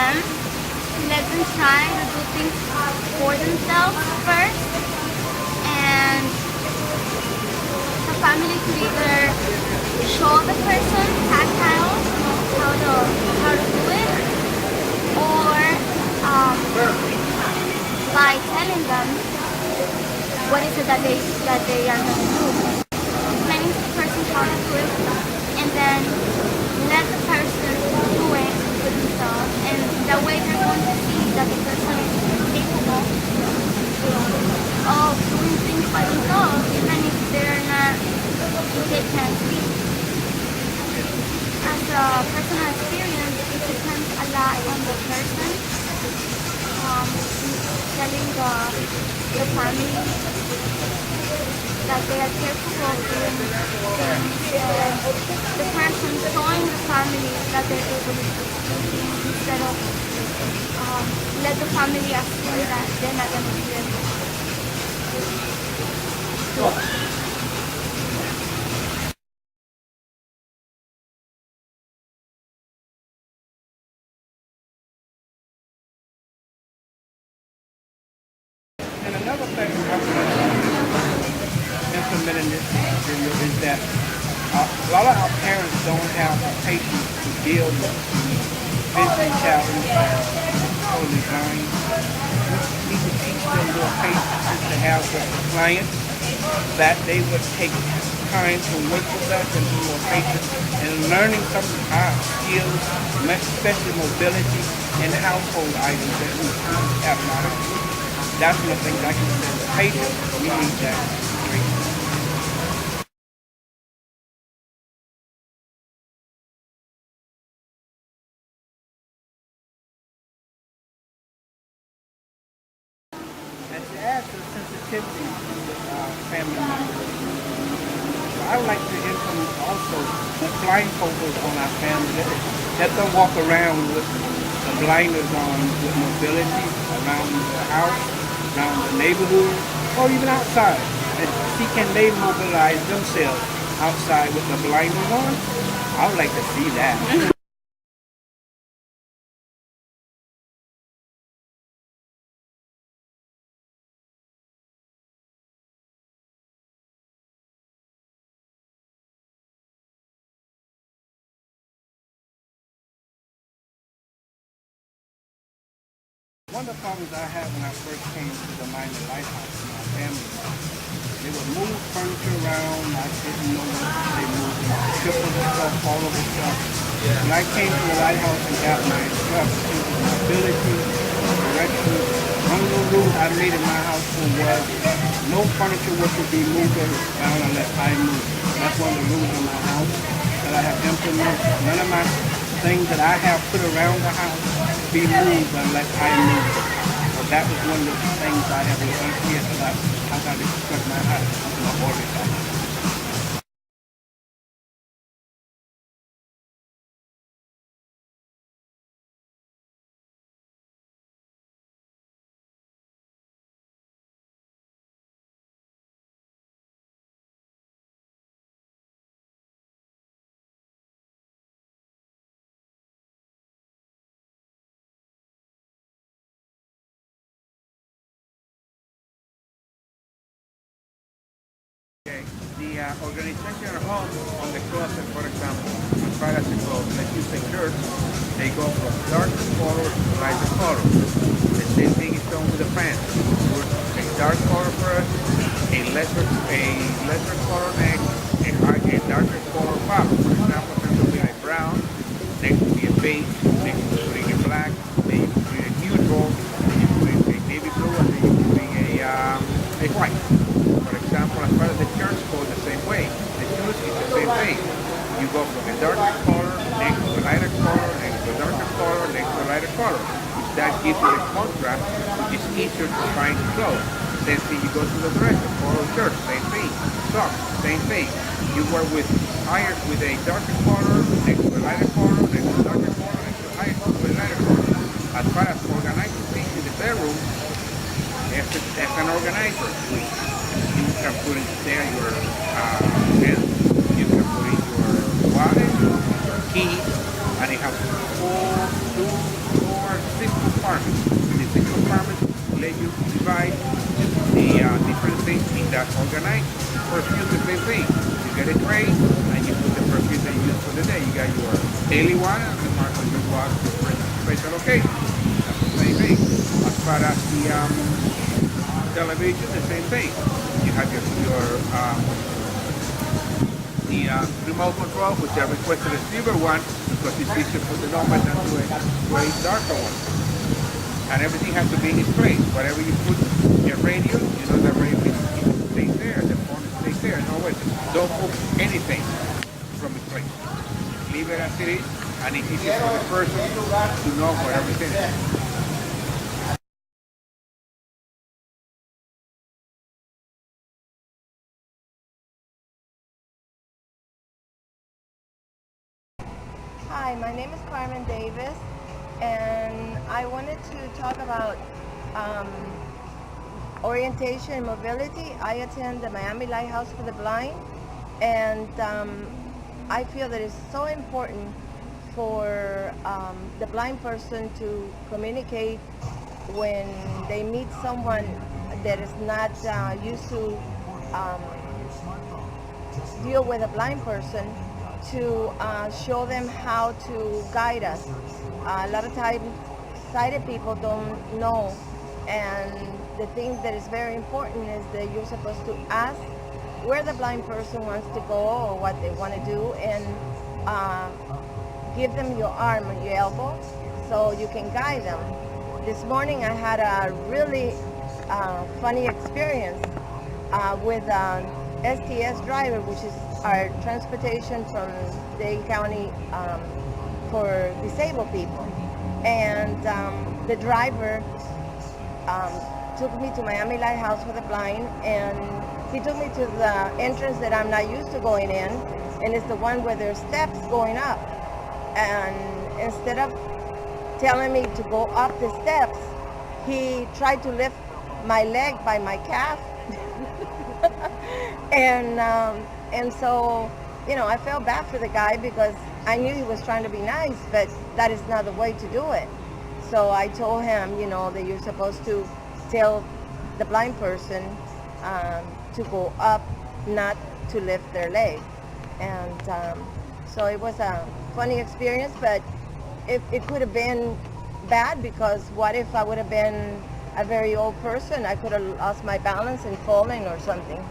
them, let them try to do things for themselves first, and the family could either show the person tactile, how to do it, or by telling them what is it that they are going to do, explaining to the person how to do it, and then let the person do it for themselves, and that way they're going to see that the person is capable of doing things by themselves, even if they can't speak. As a personal experience, it depends a lot on the person. Telling the family that they are capable of doing things, and the person showing the family that they're able to do things, instead of let the family assume that they're not going to be able. And another thing we have to implement in this video is that a lot of our parents don't have the patience to deal with vision challenges and totally blind. We need to teach them more patience to have with the clients, that they would take time to work with us and be more patient and learning some skills, especially mobility and household items that we have in our house. That's one of the things I can say. Patience, we need that. And to add to the sensitivity with family members, I would like to implement also blindfolders on our family. Let them walk around with the blinders on with mobility around the house, around the neighborhood, or even outside. And see, can they mobilize themselves outside with the blinders on? I would like to see that. One of the problems I had when I first came to the Lighthouse in my family, they would move furniture around. I didn't know what they moved. Triple stuff, all of the stuff. When I came to the Lighthouse and got my instructions, mobility, direction, one of the rules I made in my household was no furniture was to be moved around unless I move. That's one of the rules in my house that I have implemented. None of my things that I have put around the house be moved unless I move. So that was one of the things I have learned here that I got to construct my house, my boarding house. The organization at home on the closet, for example, as far as it goes, let's use the shirts, they go from darker color to lighter color. The same thing is done with the pants. A dark color first, a lesser color next, a darker color bottom. For example, there's going to be a brown, next will be a beige, next will be a black, then you put a neutral, then you put a navy blue, and then you put a white. For example, as far as the shirts go the same way, the shoes is the same thing. You go from a darker color, next to a lighter color, next to a darker color, next to a lighter color. That gives you a contrast, which is easier to find clothes. Same thing, you go to the dress, the polo shirt, same thing. Socks, same thing. You work with a darker color, next to a lighter color, next to a darker color, next to a higher color, a lighter color. As far as organizing things in the bedroom, that's an organizer. You can put in there your pen, you can put in your wallet, your key, and it has 4, 2, 4, compartments. These 6 compartments let you divide the different things in that organized. Perfume, the same thing. You get a tray and you put the perfume that you use for the day. You got your daily one and the one when you go out for special occasion. That's the same thing. As far as the television, the same thing. You have the remote control, which I requested a silver one because it's easier to put the numbers than to a darker one. And everything has to be in its place. Whatever you put your radio, you know the radio stays there, the phone stays there. No way. Don't move anything from its place. Leave it as it is, and it's easier for the person to know where everything is. Hi, my name is Carmen Davis, and I wanted to talk about um, orientation and mobility. I attend the Miami Lighthouse for the Blind, and I feel that it's so important for the blind person to communicate when they meet someone that is not used to um, deal with a blind person, to show them how to guide us. A lot of times sighted people don't know, and the thing that is very important is that you're supposed to ask where the blind person wants to go or what they want to do, and uh, give them your arm or your elbow so you can guide them. This morning I had a really funny experience with an STS driver, which is our transportation from Dade County for disabled people. And the driver took me to Miami Lighthouse for the Blind, and he took me to the entrance that I'm not used to going in, and it's the one where there's steps going up. And instead of telling me to go up the steps, he tried to lift my leg by my calf. And so, I felt bad for the guy because I knew he was trying to be nice, but that is not the way to do it. So I told him, that you're supposed to tell the blind person to go up, not to lift their leg. And so it was a funny experience, but it could have been bad, because what if I would have been a very old person? I could have lost my balance and fallen or something.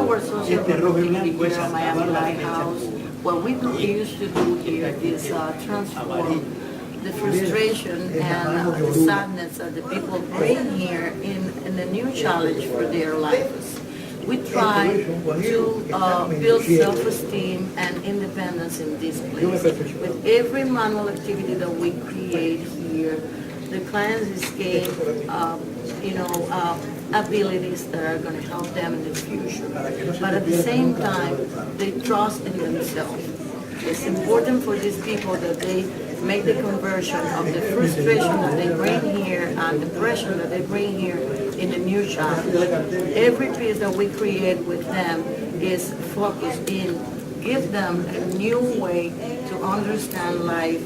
our social activity here at Miami Lighthouse, what we used to do here is transform the frustration and the sadness that the people bring here in a new challenge for their lives. We try to build self-esteem and independence in this place. With every manual activity that we create here, the clients gain, abilities that are going to help them in the future. But at the same time, they trust in themselves. It's important for these people that they make the conversion of the frustration that they bring here and the pressure that they bring here in the new challenge. Every piece that we create with them is focused in give them a new way to understand life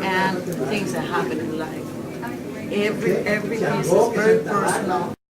and things that happen in life. Every piece is very personal.